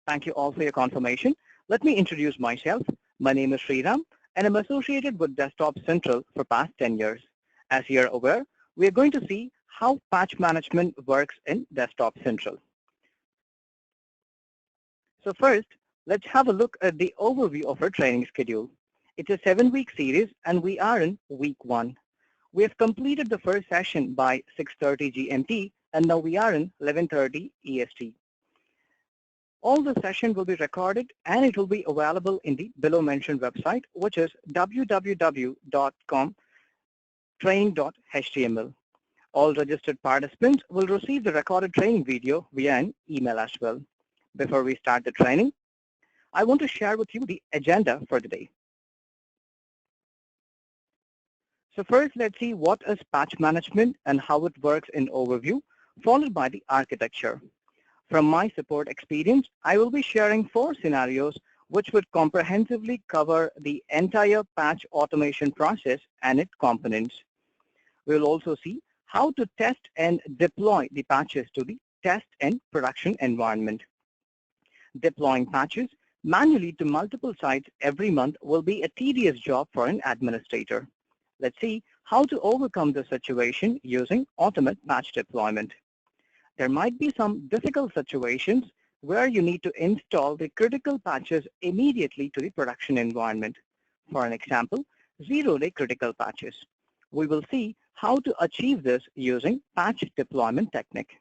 Thank you all for your confirmation. Let me introduce myself. My name is Sriram, and I'm associated with Desktop Central for past 10 years. As you're aware, we are going to see how patch management works in Desktop Central. So first, let's have a look at the overview of our training schedule. It's a 7-week series, and we are in week 1. We have completed the first session by 6:30 GMT, and now we are in 11:30 EST. All the session will be recorded and it will be available in the below mentioned website, which is www.training.html. All registered participants will receive the recorded training video via an email as well. Before we start the training, I want to share with you the agenda for the day. So first, let's see what is patch management and how it works in overview, followed by the architecture. From my support experience, I will be sharing 4 scenarios which would comprehensively cover the entire patch automation process and its components. We will also see how to test and deploy the patches to the test and production environment. Deploying patches manually to multiple sites every month will be a tedious job for an administrator. Let's see how to overcome the situation using automated patch deployment. There might be some difficult situations where you need to install the critical patches immediately to the production environment. For an example, zero-day critical patches. We will see how to achieve this using patch deployment technique.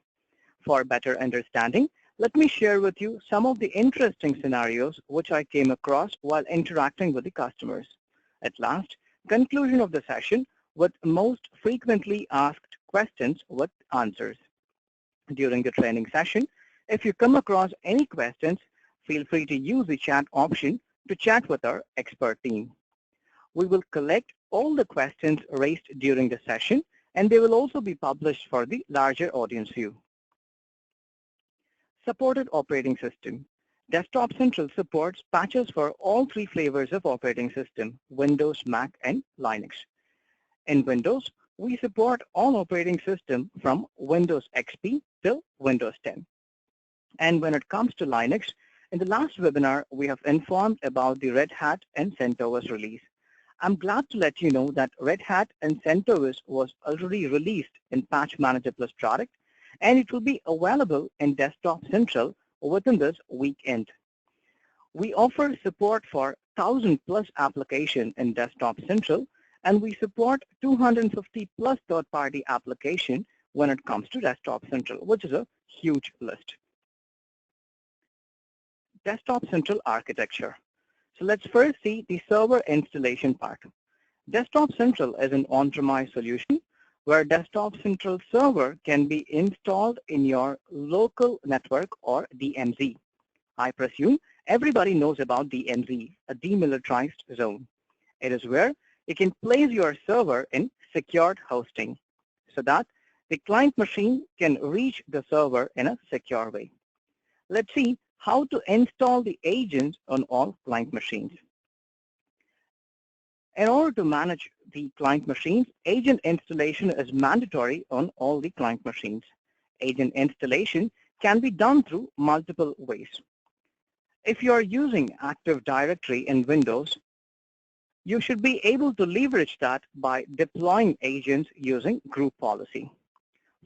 For better understanding, let me share with you some of the interesting scenarios which I came across while interacting with the customers. At last, conclusion of the session with most frequently asked questions with answers. During the training session, if you come across any questions, feel free to use the chat option to chat with our expert team. We will collect all the questions raised during the session, and they will also be published for the larger audience view. Supported operating system. Desktop Central supports patches for all 3 flavors of operating system, Windows, Mac, and Linux. In Windows, we support all operating systems from Windows XP till Windows 10. And when it comes to Linux, in the last webinar, we have informed about the Red Hat and CentOS release. I'm glad to let you know that Red Hat and CentOS was already released in Patch Manager Plus product, and it will be available in Desktop Central within this weekend. We offer support for 1,000 plus applications in Desktop Central, and we support 250 plus third-party applications when it comes to Desktop Central, which is a huge list. Desktop Central architecture. So let's first see the server installation part. Desktop Central is an on-premise solution where Desktop Central server can be installed in your local network or DMZ. I presume everybody knows about DMZ, a demilitarized zone. It is where you can place your server in secured hosting so that the client machine can reach the server in a secure way. Let's see how to install the agents on all client machines. In order to manage the client machines, agent installation is mandatory on all the client machines. Agent installation can be done through multiple ways. If you are using Active Directory in Windows, you should be able to leverage that by deploying agents using group policy.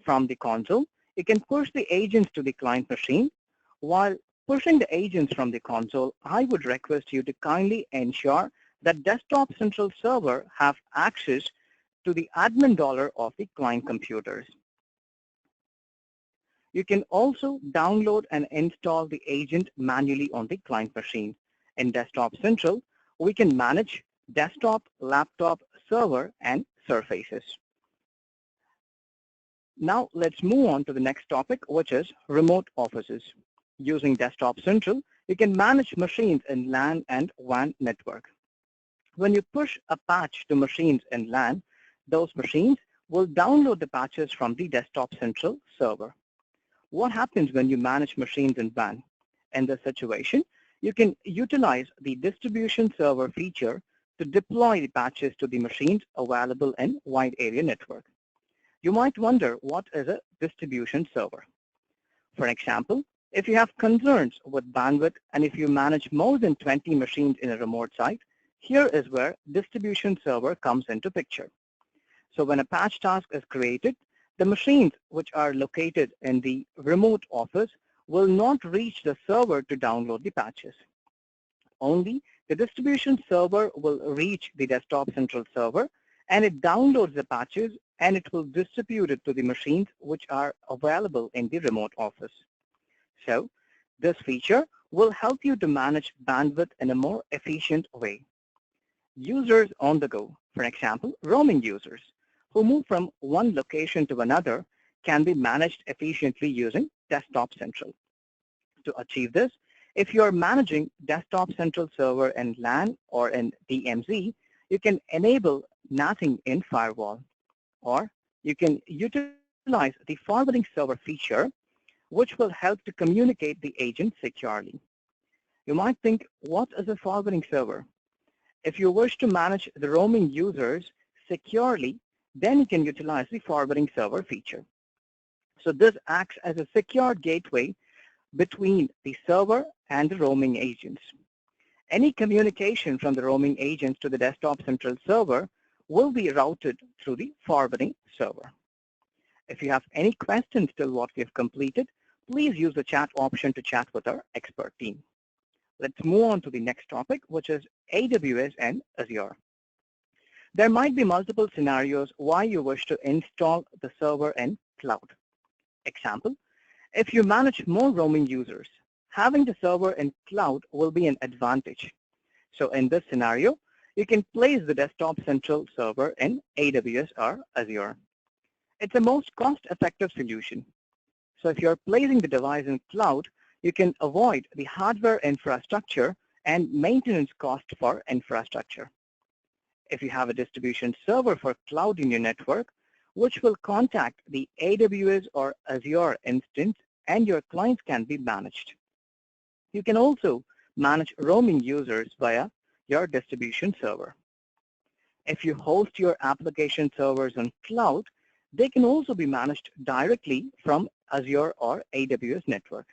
From the console, you can push the agents to the client machine. While pushing the agents from the console, I would request you to kindly ensure that Desktop Central server have access to the admin dollar of the client computers. You can also download and install the agent manually on the client machine. In Desktop Central, we can manage desktop, laptop, server, and surfaces. Now let's move on to the next topic, which is remote offices. Using Desktop Central, you can manage machines in LAN and WAN network. When you push a patch to machines in LAN, those machines will download the patches from the Desktop Central server. What happens when you manage machines in WAN? In this situation, you can utilize the distribution server feature to deploy the patches to the machines available in wide area network. You might wonder what is a distribution server. For example, If you have concerns with bandwidth and if you manage more than 20 machines in a remote site, here is where distribution server comes into picture. So when a patch task is created, the machines which are located in the remote office will not reach the server to download the patches. Only the distribution server will reach the desktop central server, and it downloads the patches and it will distribute it to the machines which are available in the remote office. So this feature will help you to manage bandwidth in a more efficient way. Users on the go, for example, roaming users who move from one location to another can be managed efficiently using Desktop Central. To achieve this, if you're managing Desktop Central Server in LAN or in DMZ, you can enable NATing in Firewall, or you can utilize the forwarding server feature, which will help to communicate the agent securely. You might think, what is a forwarding server? If you wish to manage the roaming users securely, then you can utilize the forwarding server feature. So this acts as a secure gateway between the server and the roaming agents. Any communication from the roaming agents to the Desktop Central server will be routed through the forwarding server. If you have any questions till what we have completed, please use the chat option to chat with our expert team. Let's move on to the next topic, which is AWS and Azure. There might be multiple scenarios why you wish to install the server in cloud. Example, if you manage more roaming users, having the server in cloud will be an advantage. So in this scenario, you can place the Desktop Central server in AWS or Azure. It's a most cost-effective solution. So if you're placing the device in cloud, you can avoid the hardware infrastructure and maintenance cost for infrastructure. If you have a distribution server for cloud in your network, which will contact the AWS or Azure instance, and your clients can be managed. You can also manage roaming users via your distribution server. If you host your application servers on cloud, they can also be managed directly from Azure or AWS network.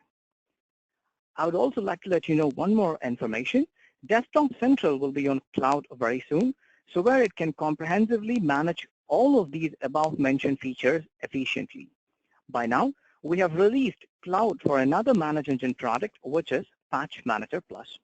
I would also like to let you know one more information. Desktop Central will be on cloud very soon, so where it can comprehensively manage all of these above mentioned features efficiently. By now, we have released cloud for another ManageEngine product, which is Patch Manager Plus.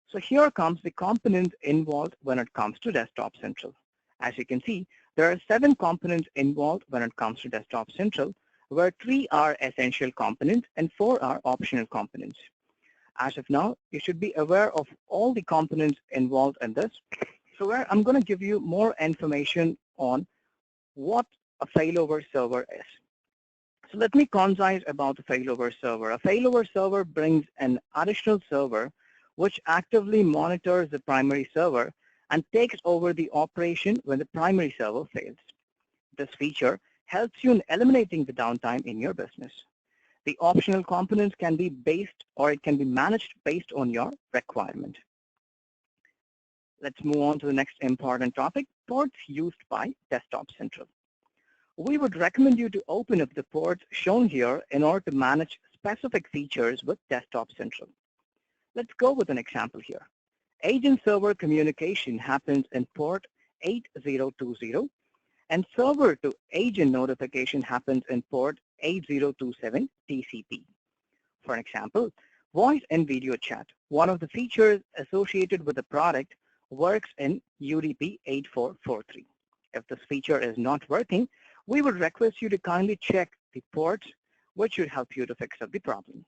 So here comes the components involved when it comes to Desktop Central. As you can see, there are 7 components involved when it comes to Desktop Central, where 3 are essential components and 4 are optional components. As of now, you should be aware of all the components involved in this. So where I'm going to give you more information on what a failover server is. So let me concise about the failover server. A failover server brings an additional server which actively monitors the primary server and takes over the operation when the primary server fails. This feature helps you in eliminating the downtime in your business. The optional components can be based or it can be managed based on your requirement. Let's move on to the next important topic, ports used by Desktop Central. We would recommend you to open up the ports shown here in order to manage specific features with Desktop Central. Let's go with an example here. Agent-server communication happens in port 8020, and server-to-agent notification happens in port 8027 TCP. For example, voice and video chat, one of the features associated with the product, works in UDP 8443. If this feature is not working, we would request you to kindly check the ports, which should help you to fix up the problem.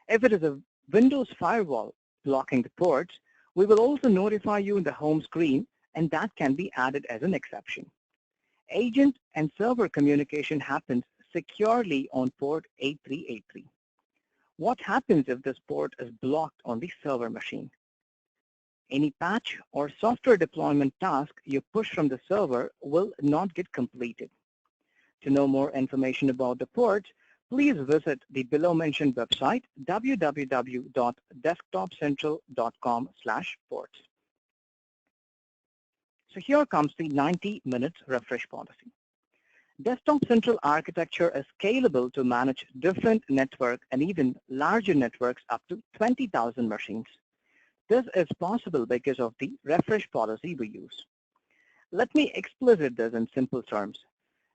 If it is a Windows firewall blocking the ports, we will also notify you in the home screen, and that can be added as an exception. Agent and server communication happens securely on port 8383. What happens if this port is blocked on the server machine? Any patch or software deployment task you push from the server will not get completed. To know more information about the ports, please visit the below mentioned website, www.desktopcentral.com/ports. So here comes the 90 minutes refresh policy. Desktop Central architecture is scalable to manage different network and even larger networks up to 20,000 machines. This is possible because of the refresh policy we use. Let me explicit this in simple terms.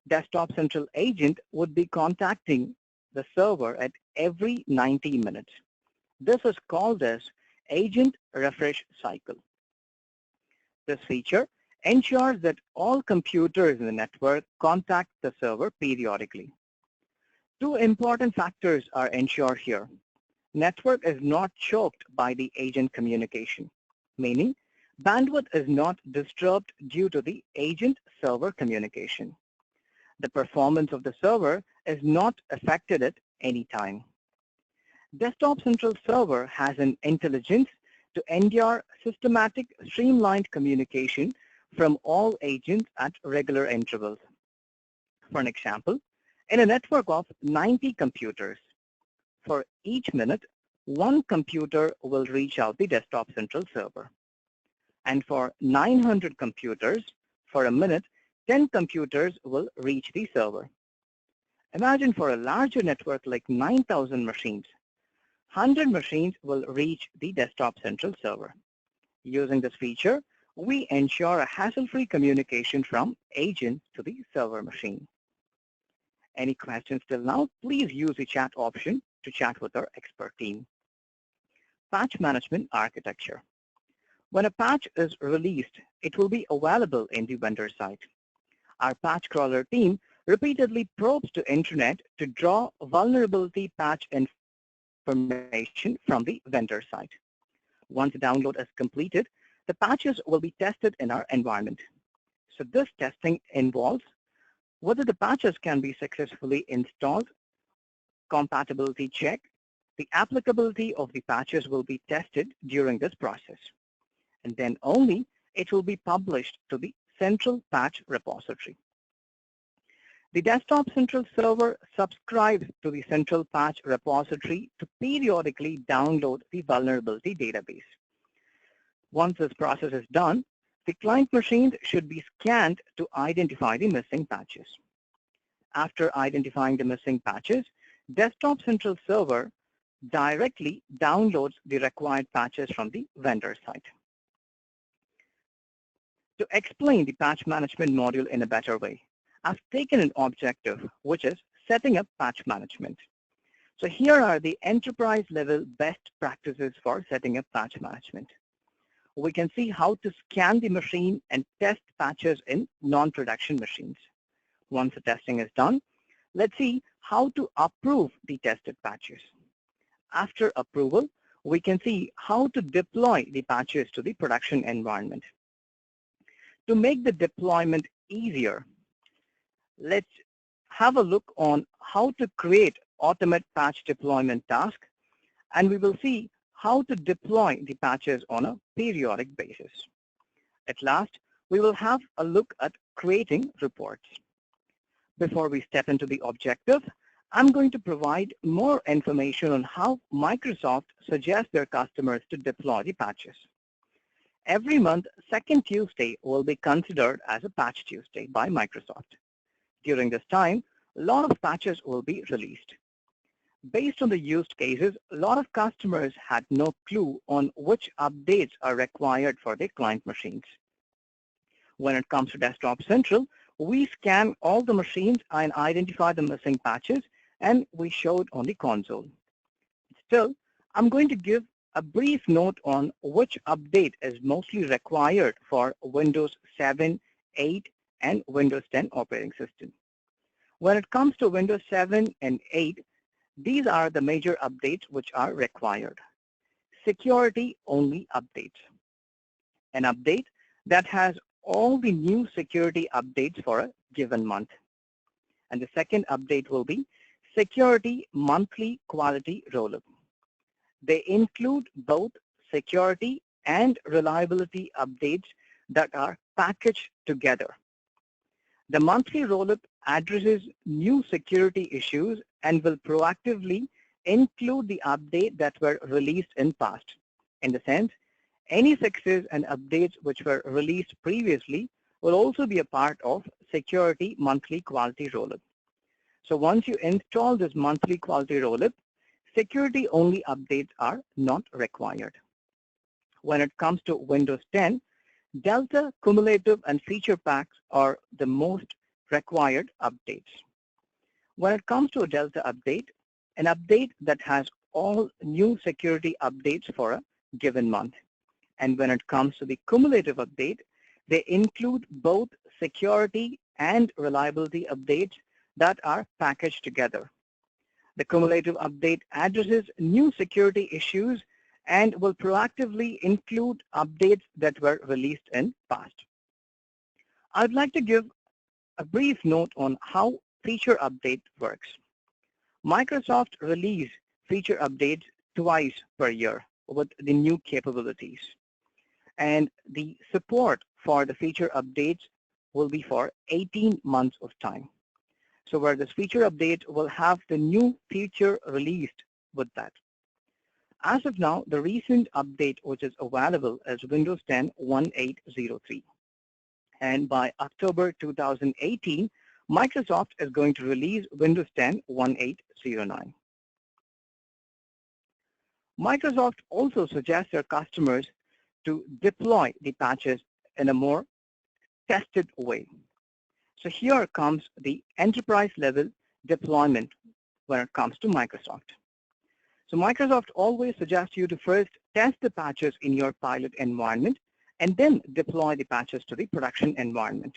Desktop Central agent would be contacting the server at every 90 minutes. This is called as agent refresh cycle. This feature ensures that all computers in the network contact the server periodically. Two important factors are ensured here. Network is not choked by the agent communication, meaning bandwidth is not disturbed due to the agent-server communication. The performance of the server is not affected at any time. Desktop Central Server has an intelligence to endure systematic, streamlined communication from all agents at regular intervals. For an example, in a network of 90 computers, for each minute, one computer will reach out the Desktop Central Server. And for 900 computers, for a minute, 10 computers will reach the server. Imagine for a larger network like 9,000 machines, 100 machines will reach the Desktop Central Server. Using this feature, we ensure a hassle-free communication from agent to the server machine. Any questions till now, please use the chat option to chat with our expert team. Patch management architecture. When a patch is released, it will be available in the vendor site. Our patch crawler team repeatedly probes the internet to draw vulnerability patch information from the vendor site. Once the download is completed, the patches will be tested in our environment. So this testing involves whether the patches can be successfully installed, compatibility check, the applicability of the patches will be tested during this process. And then only it will be published to the central patch repository. The Desktop Central Server subscribes to the central patch repository to periodically download the vulnerability database. Once this process is done, the client machines should be scanned to identify the missing patches. After identifying the missing patches, Desktop Central Server directly downloads the required patches from the vendor site. To explain the patch management module in a better way, I've taken an objective, which is setting up patch management. So here are the enterprise level best practices for setting up patch management. We can see how to scan the machine and test patches in non-production machines. Once the testing is done, let's see how to approve the tested patches. After approval, we can see how to deploy the patches to the production environment. To make the deployment easier, let's have a look on how to create automate patch deployment task, and we will see how to deploy the patches on a periodic basis. At last, we will have a look at creating reports. Before we step into the objective, I'm going to provide more information on how Microsoft suggests their customers to deploy the patches. Every month, second Tuesday will be considered as a Patch Tuesday by Microsoft. During this time, a lot of patches will be released. Based on the use cases, a lot of customers had no clue on which updates are required for their client machines. When it comes to Desktop Central, we scan all the machines and identify the missing patches, and we show it on the console. Still, I'm going to give a brief note on which update is mostly required for Windows 7, 8, and Windows 10 operating system. When it comes to Windows 7 and 8, these are the major updates which are required. Security-only updates. An update that has all the new security updates for a given month. And the second update will be Security Monthly Quality Rollup. They include both security and reliability updates that are packaged together. The monthly rollup addresses new security issues and will proactively include the updates that were released in past. In the sense, any fixes and updates which were released previously will also be a part of security monthly quality rollup. So once you install this monthly quality rollup, security only updates are not required. When it comes to Windows 10, Delta, Cumulative, and Feature Packs are the most required updates. When it comes to a Delta update, an update that has all new security updates for a given month. And when it comes to the cumulative update, they include both security and reliability updates that are packaged together. The cumulative update addresses new security issues and will proactively include updates that were released in past. I'd like to give a brief note on how feature update works. Microsoft releases feature updates twice per year with the new capabilities. And the support for the feature updates will be for 18 months of time. So where this feature update will have the new feature released with that. As of now, the recent update which is available is Windows 10 1803. And by October 2018, Microsoft is going to release Windows 10 1809. Microsoft also suggests their customers to deploy the patches in a more tested way. So here comes the enterprise level deployment when it comes to Microsoft. So Microsoft always suggests you to first test the patches in your pilot environment and then deploy the patches to the production environment.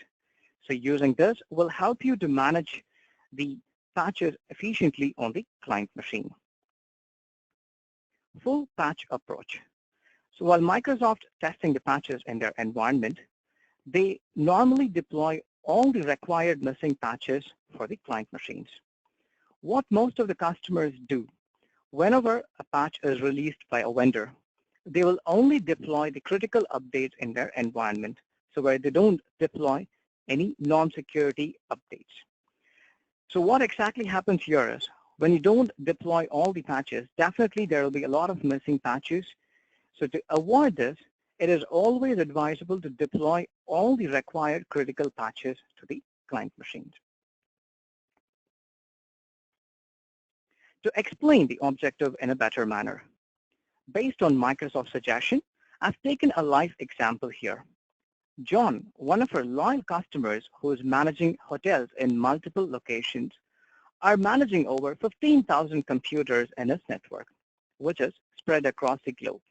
So using this will help you to manage the patches efficiently on the client machine. Full patch approach. So while Microsoft testing the patches in their environment, they normally deploy all the required missing patches for the client machines. What most of the customers do, whenever a patch is released by a vendor, they will only deploy the critical updates in their environment, so where they don't deploy any non-security updates. So what exactly happens here is, when you don't deploy all the patches, definitely there will be a lot of missing patches. So to avoid this, it is always advisable to deploy all the required critical patches to the client machines. To explain the objective in a better manner, based on Microsoft's suggestion, I've taken a live example here. John, one of our loyal customers who is managing hotels in multiple locations, are managing over 15,000 computers in his network, which is spread across the globe,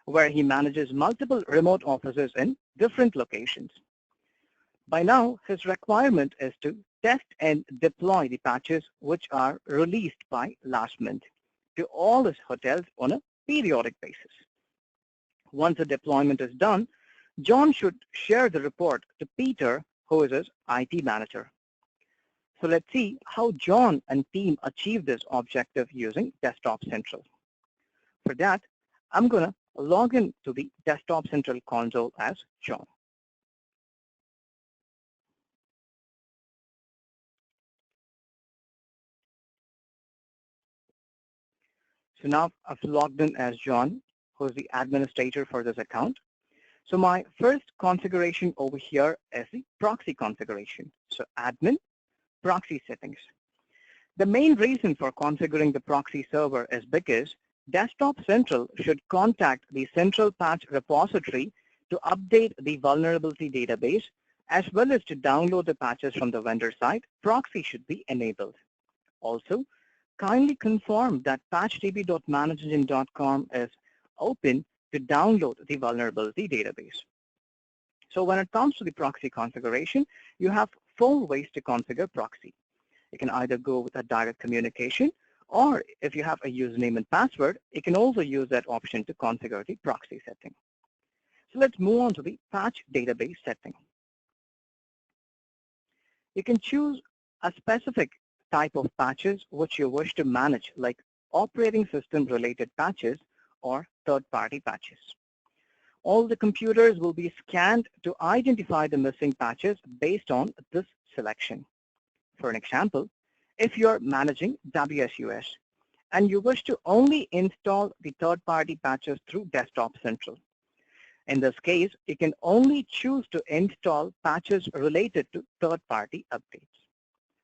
where he manages multiple remote offices in different locations. By now, his requirement is to test and deploy the patches which are released by last month to all his hotels on a periodic basis. Once the deployment is done, John should share the report to Peter, who is his IT manager. So let's see how John and team achieve this objective using Desktop Central. For that, I'm going to log in to the Desktop Central console as John. So now I've logged in as John, who is the administrator for this account. So my first configuration over here is the proxy configuration. So admin, proxy settings. The main reason for configuring the proxy server is because Desktop Central should contact the central patch repository to update the vulnerability database, as well as to download the patches from the vendor site. Proxy should be enabled. Also, kindly confirm that patchdb.manageengine.com is open to download the vulnerability database. So when it comes to the proxy configuration, you have 4 ways to configure proxy. You can either go with a direct communication, or if you have a username and password, you can also use that option to configure the proxy setting. So let's move on to the patch database setting. You can choose a specific type of patches which you wish to manage, like operating system related patches or third-party patches. All the computers will be scanned to identify the missing patches based on this selection. For an example, if you're managing WSUS and you wish to only install the third-party patches through Desktop Central, In this case, you can only choose to install patches related to third-party updates.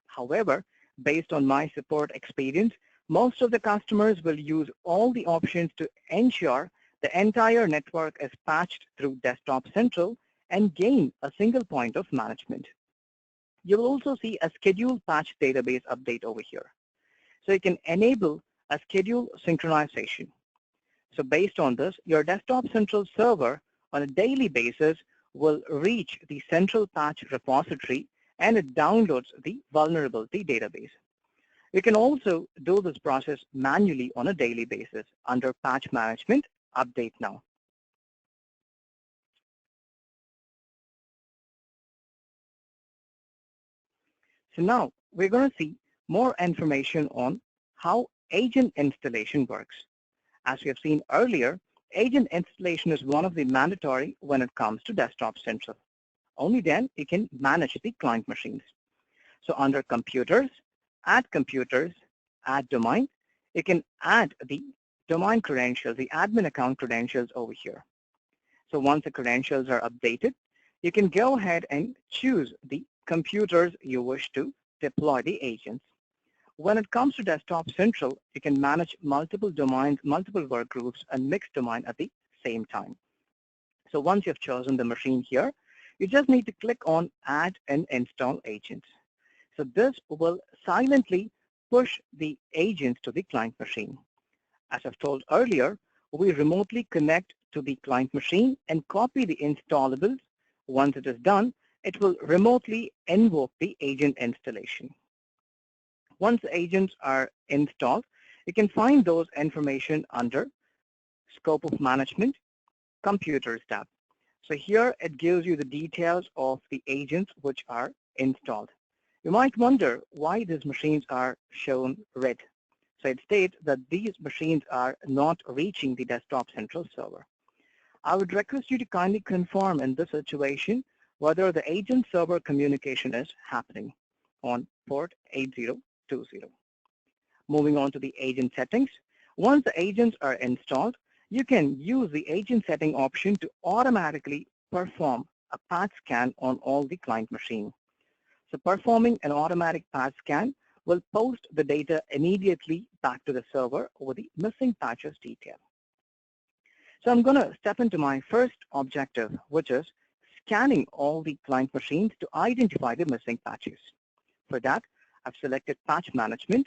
However, based on my support experience, most of the customers will use all the options to ensure the entire network is patched through Desktop Central and gain a single point of management. You'll also see a scheduled patch database update over here. So you can enable a schedule synchronization. So based on this, your Desktop Central server on a daily basis will reach the central patch repository and it downloads the vulnerability database. You can also do this process manually on a daily basis under Patch Management Update Now. So now we're going to see more information on how agent installation works. As we have seen earlier, agent installation is one of the mandatory when it comes to Desktop Central. Only then you can manage the client machines. So under computers, add domain, you can add the domain credentials, the admin account credentials over here. So once the credentials are updated, you can go ahead and choose the computers you wish to deploy the agents. When it comes to Desktop Central, you can manage multiple domains, multiple work groups, and mixed domain at the same time. So once you've chosen the machine here, you just need to click on Add and Install Agents. So this will silently push the agents to the client machine. As I've told earlier, we remotely connect to the client machine and copy the installables. Once it is done, it will remotely invoke the agent installation. Once the agents are installed, you can find those information under Scope of Management, Computers tab. So here it gives you the details of the agents which are installed. You might wonder why these machines are shown red. So it states that these machines are not reaching the Desktop Central server. I would request you to kindly confirm in this situation whether the agent server communication is happening on port 8020. Moving on to the agent settings. Once the agents are installed, you can use the agent setting option to automatically perform a patch scan on all the client machine. So performing an automatic patch scan will post the data immediately back to the server with the missing patches detail. So I'm going to step into my first objective, which is scanning all the client machines to identify the missing patches. For that, I've selected Patch Management,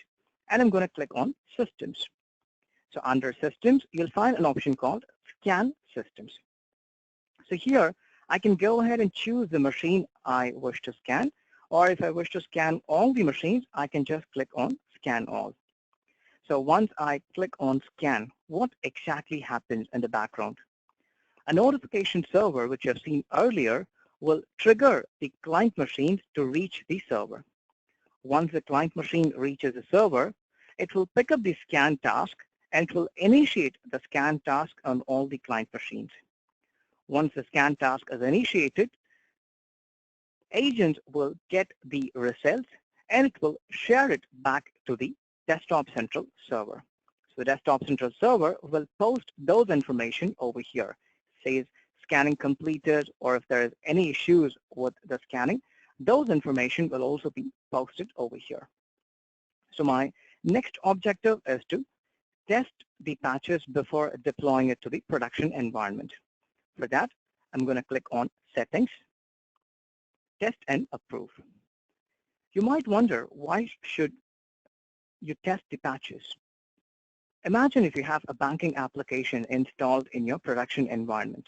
and I'm going to click on Systems. So under Systems, you'll find an option called Scan Systems. So here, I can go ahead and choose the machine I wish to scan, or if I wish to scan all the machines, I can just click on Scan All. So once I click on Scan, what exactly happens in the background? A notification server, which you have seen earlier, will trigger the client machines to reach the server. Once the client machine reaches the server, it will pick up the scan task and it will initiate the scan task on all the client machines. Once the scan task is initiated, agents will get the results and it will share it back to the Desktop Central server. So the Desktop Central server will post those information over here. Says scanning completed, or if there is any issues with the scanning, those information will also be posted over here. So my next objective is to test the patches before deploying it to the production environment. For that, I'm going to click on Settings, Test and Approve. You might wonder, why should you test the patches? Imagine if you have a banking application installed in your production environment.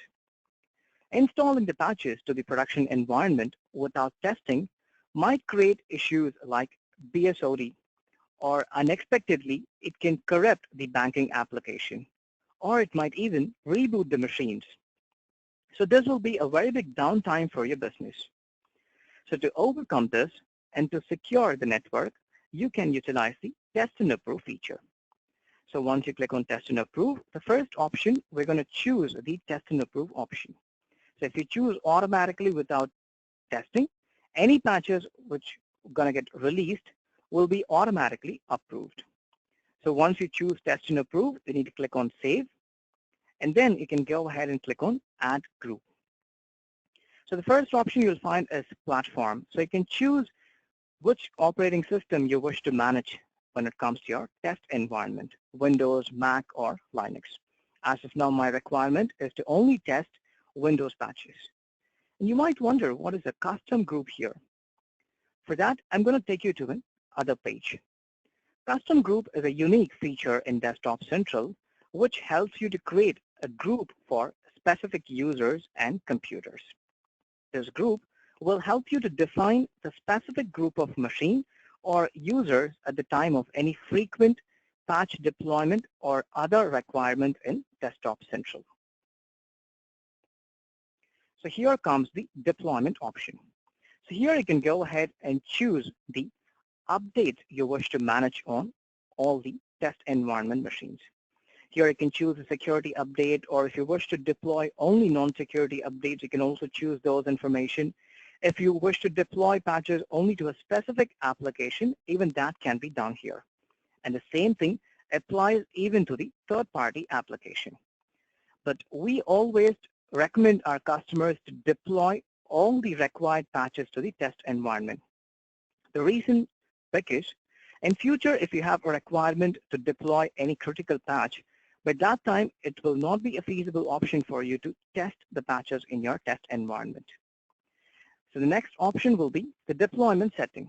Installing the patches to the production environment without testing might create issues like BSOD, or unexpectedly, it can corrupt the banking application, or it might even reboot the machines. So this will be a very big downtime for your business. So to overcome this and to secure the network, you can utilize the Test and Approve feature. So once you click on Test and Approve, the first option, we're going to choose the Test and Approve option. So if you choose automatically without testing, any patches which are going to get released will be automatically approved. So once you choose Test and Approve, you need to click on Save, And then you can go ahead and click on Add Group. So the first option you'll find is Platform. So you can choose which operating system you wish to manage when it comes to your test environment, Windows, Mac, or Linux. As of now, my requirement is to only test Windows patches. And you might wonder, what is a custom group here? For that, I'm going to take you to another page. Custom group is a unique feature in Desktop Central, which helps you to create a group for specific users and computers. This group will help you to define the specific group of machine or users at the time of any frequent patch deployment or other requirement in Desktop Central. So here comes the deployment option. So here you can go ahead and choose the update you wish to manage on all the test environment machines. Here you can choose a security update, or if you wish to deploy only non-security updates, you can also choose those information. If you wish to deploy patches only to a specific application, even that can be done here. And the same thing applies even to the third-party application. But we always recommend our customers to deploy all the required patches to the test environment. The reason because in future, if you have a requirement to deploy any critical patch, by that time, it will not be a feasible option for you to test the patches in your test environment. So the next option will be the deployment setting.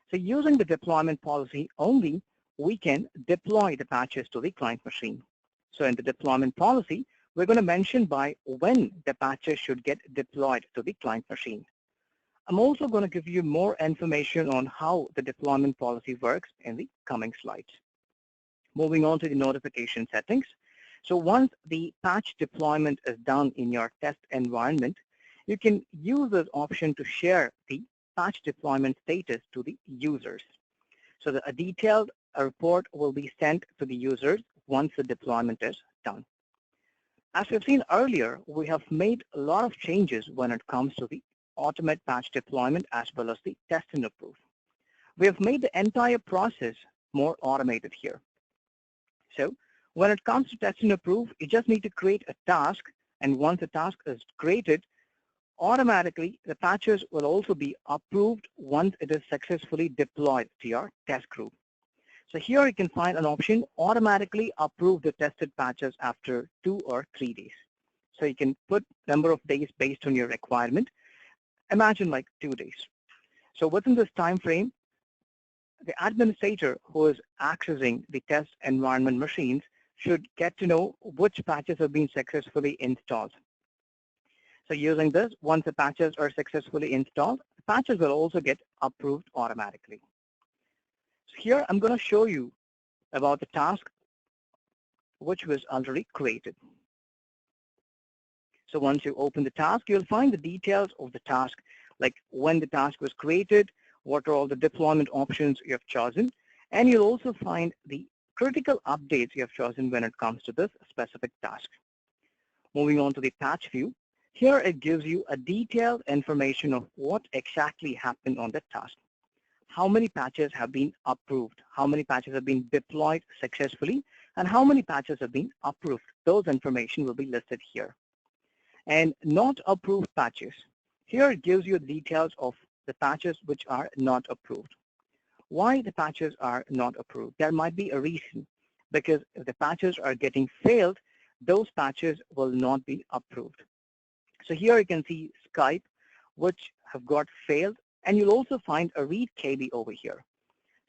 So using the deployment policy only, we can deploy the patches to the client machine. So in the deployment policy, we're going to mention by when the patches should get deployed to the client machine. I'm also going to give you more information on how the deployment policy works in the coming slides. Moving on to the notification settings. So once the patch deployment is done in your test environment, you can use this option to share the patch deployment status to the users. So a detailed report will be sent to the users once the deployment is done. As we've seen earlier, we have made a lot of changes when it comes to the automate patch deployment as well as the test and approve. We have made the entire process more automated here. So when it comes to test and approve, you just need to create a task, and once a task is created, automatically the patches will also be approved once it is successfully deployed to your test group. So here you can find an option, automatically approve the tested patches after 2 or 3 days. So you can put number of days based on your requirement. Imagine like 2 days. So within this time frame, the administrator who is accessing the test environment machines should get to know which patches have been successfully installed. So using this, once the patches are successfully installed, the patches will also get approved automatically. So here I'm going to show you about the task which was already created. So once you open the task, you'll find the details of the task, like when the task was created, what are all the deployment options you have chosen, and you'll also find the critical updates you have chosen when it comes to this specific task. Moving on to the patch view, here it gives you a detailed information of what exactly happened on the task. How many patches have been approved, how many patches have been deployed successfully, and how many patches have been approved. Those information will be listed here. And not approved patches. Here it gives you details of the patches which are not approved. Why the patches are not approved? There might be a reason, because if the patches are getting failed, those patches will not be approved. So here you can see Skype, which have got failed, and you'll also find a read KB over here.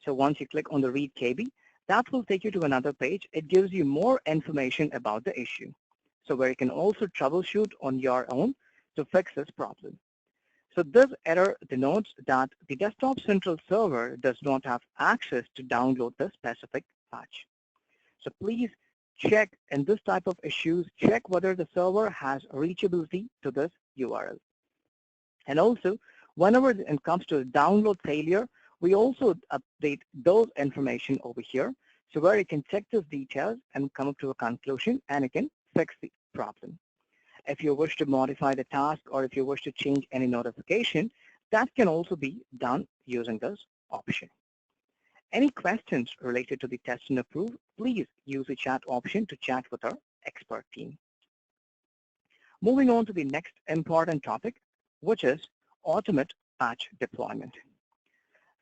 So once you click on the read KB, that will take you to another page. It gives you more information about the issue. So where you can also troubleshoot on your own to fix this problem. So this error denotes that the Desktop Central server does not have access to download the specific patch. So please check in this type of issues, check whether the server has reachability to this URL. And also, whenever it comes to a download failure, we also update those information over here. So where you can check these details and come up to a conclusion, and you can fix the problem. If you wish to modify the task, or if you wish to change any notification, that can also be done using this option. Any questions related to the test and approve, please use the chat option to chat with our expert team. Moving on to the next important topic, which is automate patch deployment.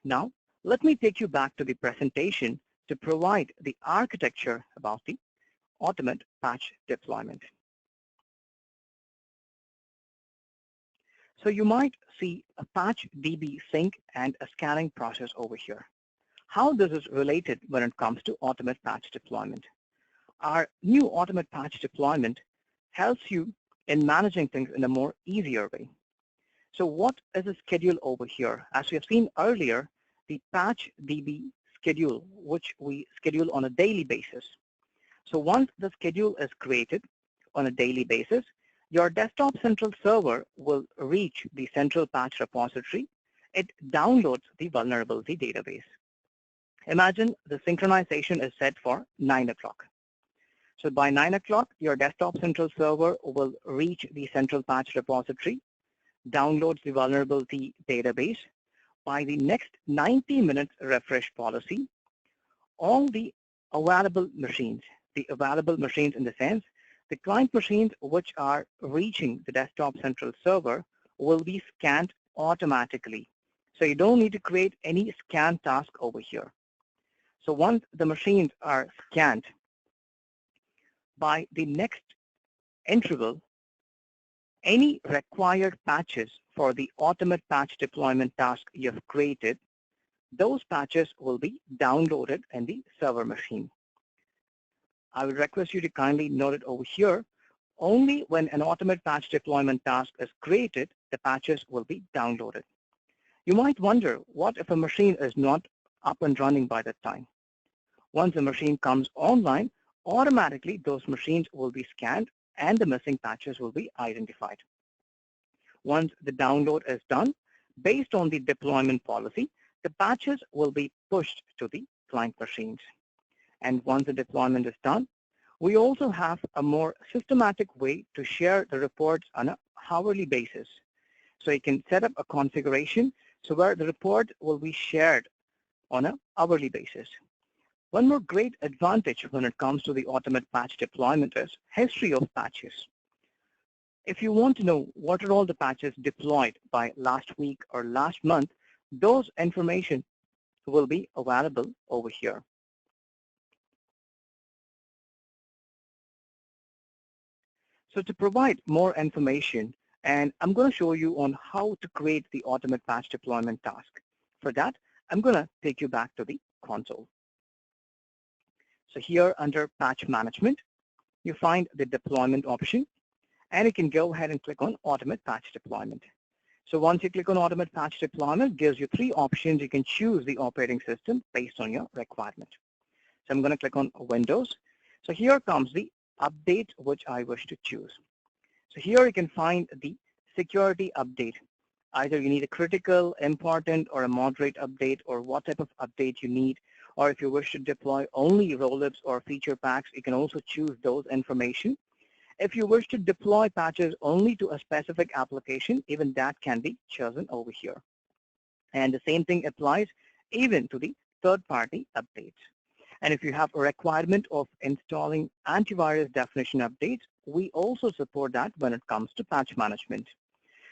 Now, let me take you back to the presentation to provide the architecture about the automate patch deployment. So you might see a patch DB sync and a scanning process over here. How this is related when it comes to automate patch deployment. Our new automate patch deployment helps you in managing things in a more easier way. So what is the schedule over here? As we have seen earlier, the patch DB schedule, which we schedule on a daily basis. So once the schedule is created on a daily basis, your desktop central server will reach the central patch repository. It downloads the vulnerability database. Imagine the synchronization is set for 9 o'clock. So by 9 o'clock, your desktop central server will reach the central patch repository, downloads the vulnerability database. By the next 90 minutes refresh policy, all the available machines in the sense, the client machines which are reaching the desktop central server will be scanned automatically. So you don't need to create any scan task over here. So once the machines are scanned, by the next interval, any required patches for the automate patch deployment task you have created, those patches will be downloaded in the server machine. I would request you to kindly note it over here. Only when an automate patch deployment task is created, the patches will be downloaded. You might wonder, what if a machine is not up and running by that time? Once a machine comes online, automatically those machines will be scanned and the missing patches will be identified. Once the download is done, based on the deployment policy, the patches will be pushed to the client machines. And once the deployment is done, we also have a more systematic way to share the reports on an hourly basis. So you can set up a configuration so where the report will be shared on an hourly basis. One more great advantage when it comes to the automate patch deployment is history of patches. If you want to know what are all the patches deployed by last week or last month, those information will be available over here. So to provide more information, and I'm going to show you on how to create the automate patch deployment task. For that, I'm going to take you back to the console. So here under patch management, you find the deployment option, and you can go ahead and click on automate patch deployment. So once you click on automate patch deployment, it gives you 3 options. You can choose the operating system based on your requirement. So I'm going to click on Windows. So here comes the update which I wish to choose. So here you can find the security update. Either you need a critical, important, or a moderate update, or what type of update you need. Or if you wish to deploy only rollups or feature packs, you can also choose those information. If you wish to deploy patches only to a specific application, even that can be chosen over here. And the same thing applies even to the third-party updates. And if you have a requirement of installing antivirus definition updates, we also support that when it comes to patch management.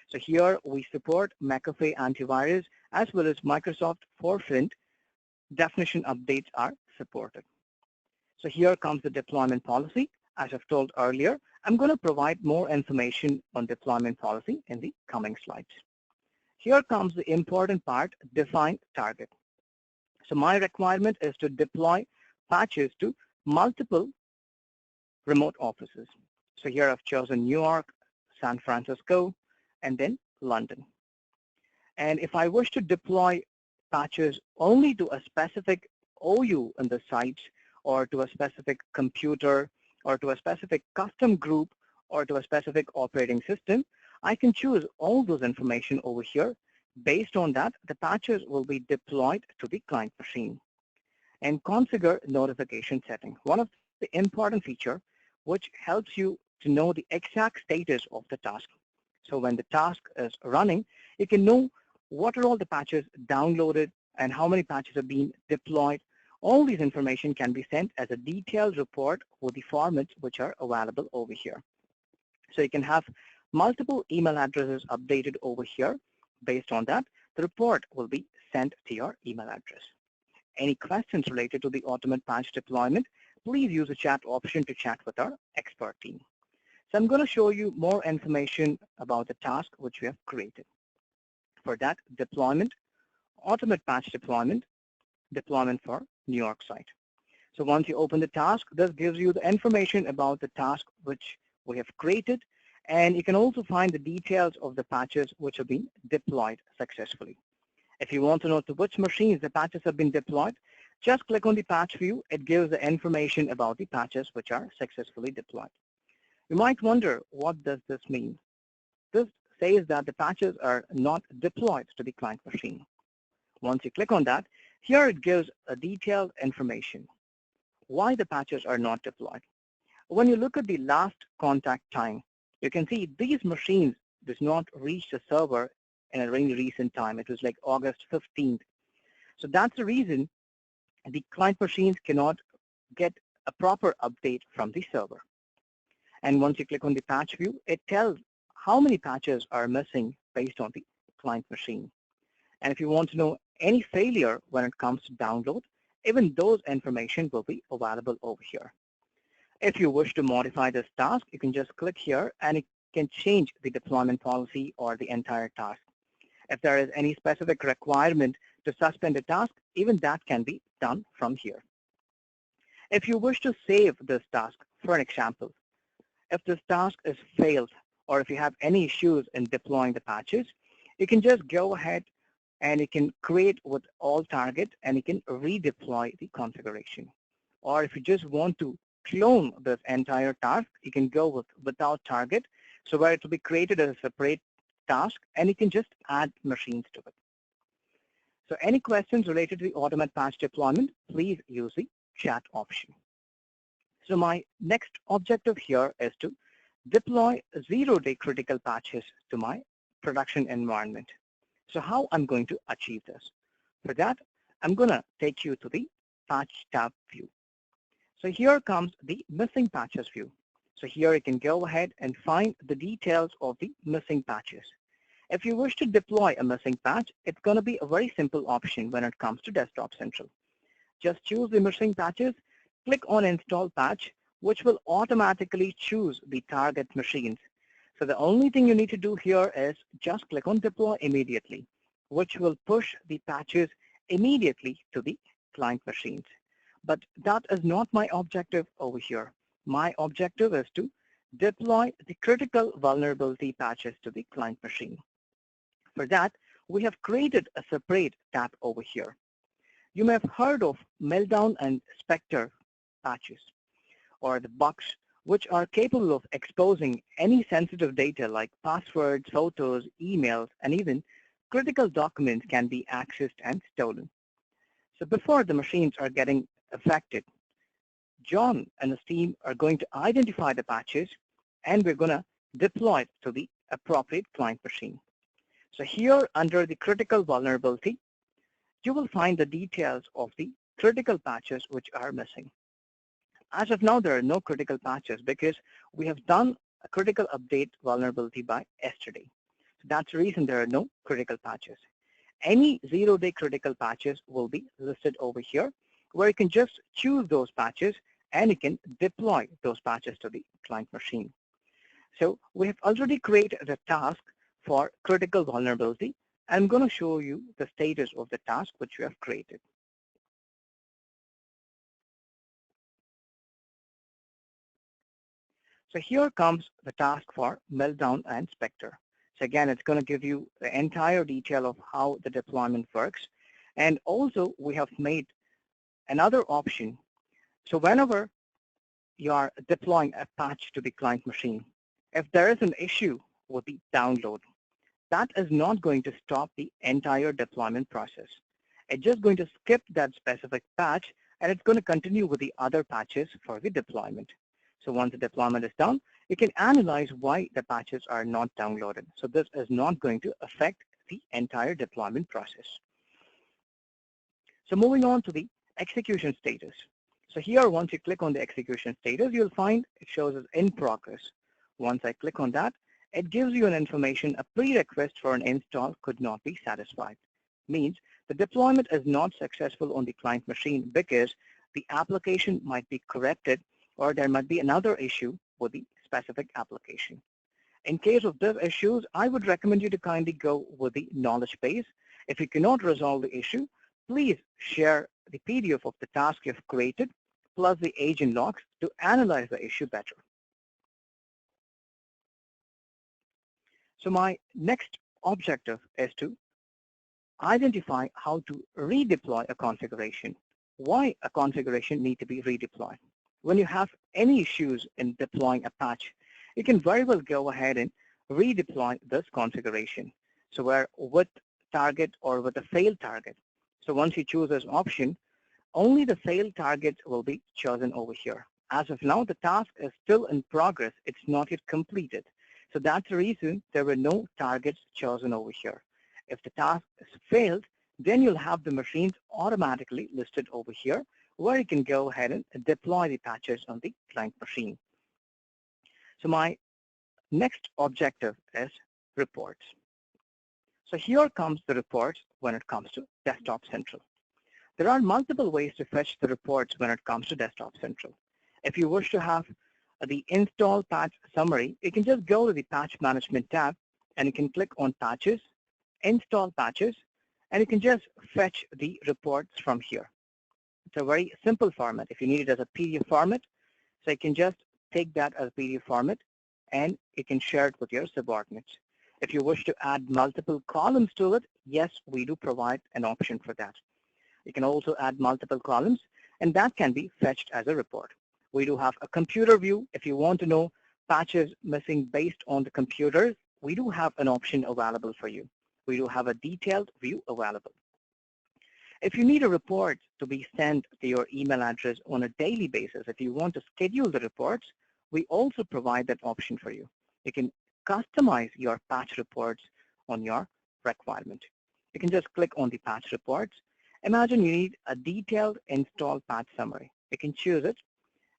So here we support McAfee antivirus as well as Microsoft Forefront definition updates are supported. So here comes the deployment policy. As I've told earlier, I'm going to provide more information on deployment policy in the coming slides. Here comes the important part, define target. So my requirement is to deploy patches to multiple remote offices. So here I've chosen New York, San Francisco, and then London. And if I wish to deploy patches only to a specific OU in the site, or to a specific computer, or to a specific custom group, or to a specific operating system, I can choose all those information over here. Based on that, the patches will be deployed to the client machine. And configure notification setting. One of the important feature which helps you to know the exact status of the task. So when the task is running, you can know what are all the patches downloaded and how many patches are being deployed. All these information can be sent as a detailed report with the formats which are available over here. So you can have multiple email addresses updated over here. Based on that, the report will be sent to your email address. Any questions related to the Automate Patch deployment, please use the chat option to chat with our expert team. So I'm going to show you more information about the task which we have created. For that, deployment, Automate Patch deployment for New York site. So once you open the task, this gives you the information about the task which we have created, and you can also find the details of the patches which have been deployed successfully. If you want to know to which machines the patches have been deployed, just click on the patch view. It gives the information about the patches which are successfully deployed. You might wonder, what does this mean? This says that the patches are not deployed to the client machine. Once you click on that, here it gives a detailed information. Why the patches are not deployed. When you look at the last contact time, you can see these machines does not reach the server in a really recent time. It was like August 15th. So that's the reason the client machines cannot get a proper update from the server. And once you click on the patch view, it tells how many patches are missing based on the client machine. And if you want to know any failure when it comes to download, even those information will be available over here. If you wish to modify this task, you can just click here and it can change the deployment policy or the entire task. If there is any specific requirement to suspend a task, even that can be done from here. If you wish to save this task, for an example, if this task is failed or if you have any issues in deploying the patches, you can just go ahead and you can create with all target and you can redeploy the configuration. Or if you just want to clone this entire task, you can go with without target, so where it will be created as a separate task and you can just add machines to it. So any questions related to the Automate Patch deployment, please use the chat option. So my next objective here is to deploy zero-day critical patches to my production environment. So how I'm going to achieve this? For that, I'm going to take you to the Patch tab view. So here comes the Missing Patches view. So here you can go ahead and find the details of the missing patches. If you wish to deploy a missing patch, it's going to be a very simple option when it comes to Desktop Central. Just choose the missing patches, click on Install Patch, which will automatically choose the target machines. So the only thing you need to do here is just click on Deploy Immediately, which will push the patches immediately to the client machines. But that is not my objective over here. My objective is to deploy the critical vulnerability patches to the client machine. For that, we have created a separate tab over here. You may have heard of Meltdown and Spectre patches, or the bugs, which are capable of exposing any sensitive data like passwords, photos, emails, and even critical documents can be accessed and stolen. So before the machines are getting affected, John and his team are going to identify the patches and we're going to deploy it to the appropriate client machine. So here under the critical vulnerability, you will find the details of the critical patches which are missing. As of now, there are no critical patches because we have done a critical update vulnerability by yesterday. So that's the reason there are no critical patches. Any zero-day critical patches will be listed over here, where you can just choose those patches and you can deploy those patches to the client machine. So we have already created a task for critical vulnerability. I'm going to show you the status of the task which we have created. So here comes the task for Meltdown and Spectre. So again, it's going to give you the entire detail of how the deployment works. And also we have made another option. So whenever you are deploying a patch to the client machine, if there is an issue with the download, that is not going to stop the entire deployment process. It's just going to skip that specific patch and it's going to continue with the other patches for the deployment. So once the deployment is done, you can analyze why the patches are not downloaded. So this is not going to affect the entire deployment process. So moving on to the execution status. So here, once you click on the execution status, you'll find it shows as in progress. Once I click on that, it gives you an information a prerequisite for an install could not be satisfied. Means the deployment is not successful on the client machine because the application might be corrupted or there might be another issue with the specific application. In case of these issues, I would recommend you to kindly go with the knowledge base. If you cannot resolve the issue, please share the PDF of the task you've created plus the agent logs to analyze the issue better. So my next objective is to identify how to redeploy a configuration. Why a configuration need to be redeployed? When you have any issues in deploying a patch, you can very well go ahead and redeploy this configuration. So where with target or with a failed target. So once you choose this option, only the failed targets will be chosen over here. As of now, the task is still in progress. It's not yet completed. So that's the reason there were no targets chosen over here. If the task is failed, then you'll have the machines automatically listed over here where you can go ahead and deploy the patches on the client machine. So my next objective is reports. So here comes the reports when it comes to Desktop Central. There are multiple ways to fetch the reports when it comes to Desktop Central. If you wish to have the install patch summary, you can just go to the patch management tab and you can click on patches, install patches, and you can just fetch the reports from here. It's a very simple format. If you need it as a PDF format, so you can just take that as a PDF format and you can share it with your subordinates. If you wish to add multiple columns to it, yes, we do provide an option for that. You can also add multiple columns and that can be fetched as a report. We do have a computer view. If you want to know patches missing based on the computers, we do have an option available for you. We do have a detailed view available. If you need a report to be sent to your email address on a daily basis, if you want to schedule the reports, we also provide that option for you. You can customize your patch reports on your requirement. You can just click on the patch reports. Imagine you need a detailed install patch summary. You can choose it.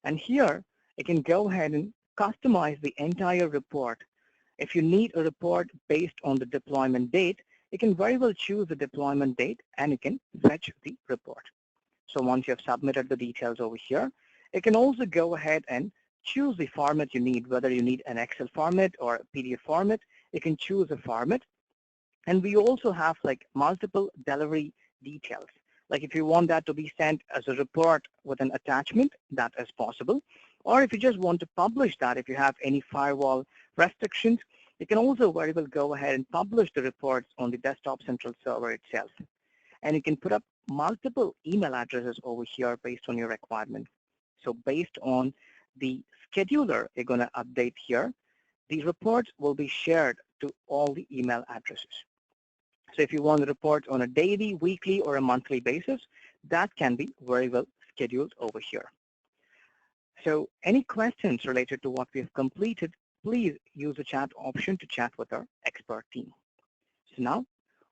And here, you can go ahead and customize the entire report. If you need a report based on the deployment date, you can very well choose the deployment date and you can fetch the report. So once you have submitted the details over here, you can also go ahead and choose the format you need, whether you need an Excel format or a PDF format. You can choose a format. And we also have like multiple delivery details. Like if you want that to be sent as a report with an attachment, that is possible. Or if you just want to publish that, if you have any firewall restrictions, you can also very well go ahead and publish the reports on the Desktop Central server itself. And you can put up multiple email addresses over here based on your requirement. So based on the scheduler you're going to update here, the reports will be shared to all the email addresses. So if you want the report on a daily, weekly, or a monthly basis, that can be very well scheduled over here. So any questions related to what we have completed, please use the chat option to chat with our expert team. So now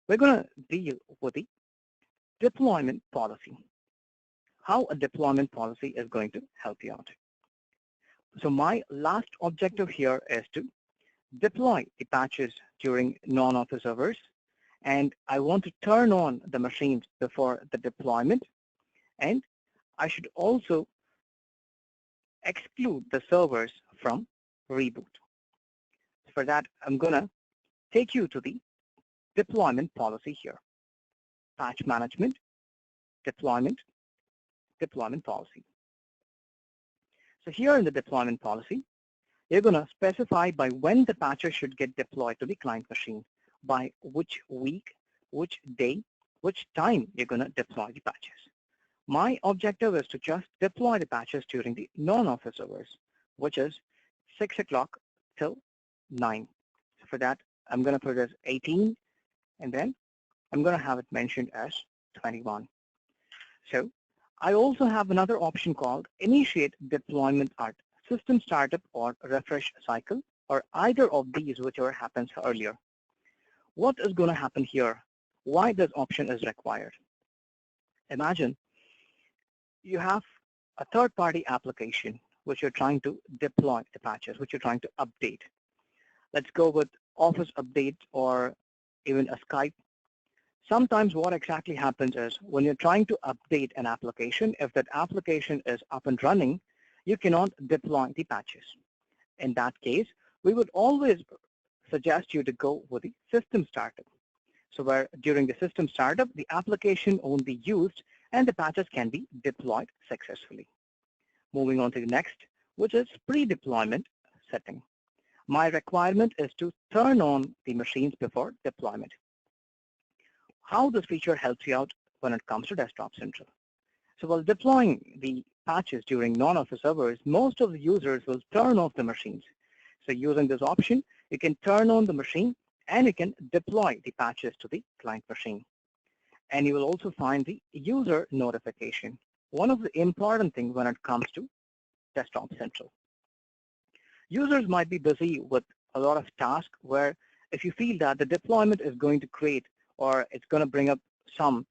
we're going to deal with the deployment policy. How a deployment policy is going to help you out. So my last objective here is to deploy the patches during non-office hours. And I want to turn on the machines before the deployment. And I should also exclude the servers from reboot. For that, I'm going to take you to the deployment policy here. Patch management, deployment, deployment policy. So here in the deployment policy, you're going to specify by when the patches should get deployed to the client machine, by which week, which day, which time you're going to deploy the patches. My objective is to just deploy the patches during the non-office hours, which is 6 o'clock till 9. So for that, I'm going to put it as 18, and then I'm going to have it mentioned as 21. So I also have another option called Initiate Deployment at System Startup or Refresh Cycle, or either of these, whichever happens earlier. What is going to happen here? Why this option is required? Imagine you have a third-party application which you're trying to deploy the patches, which you're trying to update. Let's go with Office update or even a Skype. Sometimes what exactly happens is when you're trying to update an application, if that application is up and running, you cannot deploy the patches. In that case, we would always suggest you to go with the system startup. So where during the system startup, the application won't be used and the patches can be deployed successfully. Moving on to the next, which is pre-deployment setting. My requirement is to turn on the machines before deployment. How this feature helps you out when it comes to Desktop Central. So while deploying the patches during non-office hours, most of the users will turn off the machines. So using this option, you can turn on the machine and you can deploy the patches to the client machine. And you will also find the user notification, one of the important things when it comes to Desktop Central. Users might be busy with a lot of tasks where if you feel that the deployment is going to create or it's going to bring up some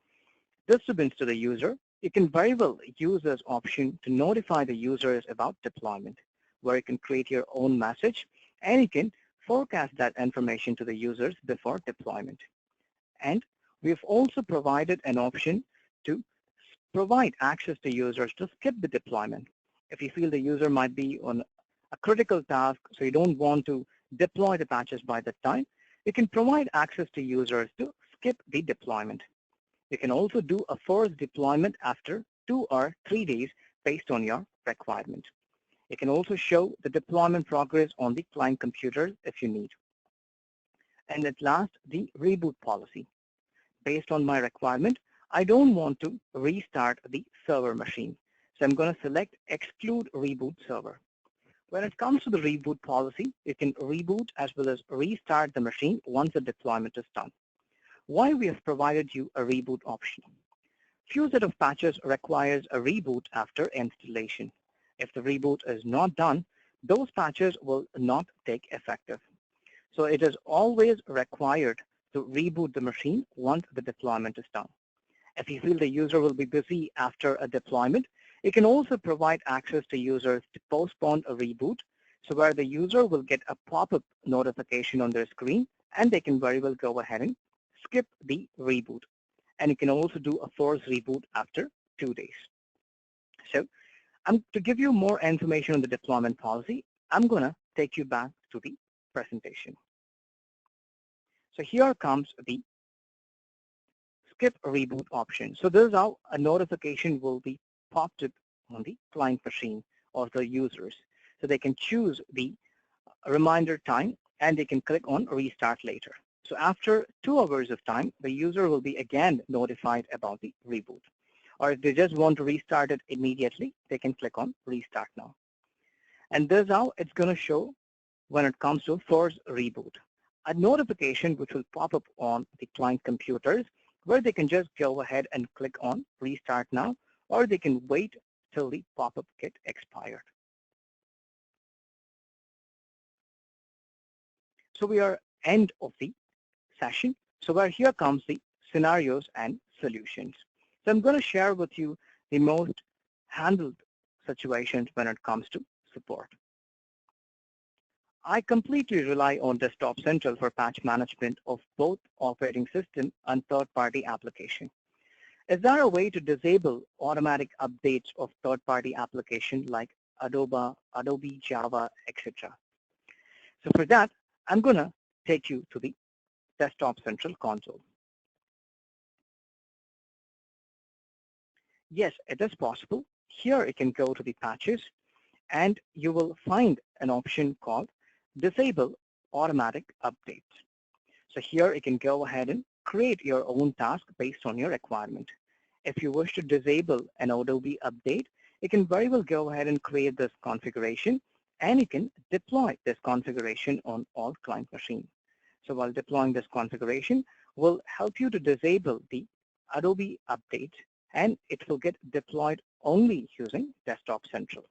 disturbance to the user, you can very well use this option to notify the users about deployment, where you can create your own message and you can forecast that information to the users before deployment. And we've also provided an option to provide access to users to skip the deployment. If you feel the user might be on a critical task, so you don't want to deploy the patches by that time, you can provide access to users to skip the deployment. You can also do a forced deployment after 2 or 3 days based on your requirement. You can also show the deployment progress on the client computer if you need. And at last, the reboot policy. Based on my requirement, I don't want to restart the server machine. So I'm going to select exclude reboot server. When it comes to the reboot policy, you can reboot as well as restart the machine once the deployment is done. Why we have provided you a reboot option? Few set of patches requires a reboot after installation. If the reboot is not done, those patches will not take effective. So it is always required to reboot the machine once the deployment is done. If you feel the user will be busy after a deployment, you can also provide access to users to postpone a reboot, so where the user will get a pop-up notification on their screen and they can very well go ahead and skip the reboot. And you can also do a forced reboot after 2 days. So to give you more information on the deployment policy, I'm going to take you back to the presentation. So here comes the skip reboot option. So this is how a notification will be popped up on the client machine or the users. So they can choose the reminder time and they can click on restart later. So after 2 hours of time, the user will be again notified about the reboot. Or if they just want to restart it immediately, they can click on restart now. And this is how it's going to show when it comes to force reboot. A notification which will pop up on the client computers where they can just go ahead and click on restart now, or they can wait till the pop-up get expired. So we are end of the session. So where here comes the scenarios and solutions. So I'm going to share with you the most handled situations when it comes to support. I completely rely on Desktop Central for patch management of both operating system and third-party application. Is there a way to disable automatic updates of third-party application like Adobe, Java, etc.? So for that, I'm going to take you to the Desktop Central console. Yes, it is possible. Here you can go to the patches and you will find an option called Disable Automatic Updates. So here you can go ahead and create your own task based on your requirement. If you wish to disable an Adobe update, you can very well go ahead and create this configuration and you can deploy this configuration on all client machines. So while deploying this configuration will help you to disable the Adobe update and it will get deployed only using Desktop Central.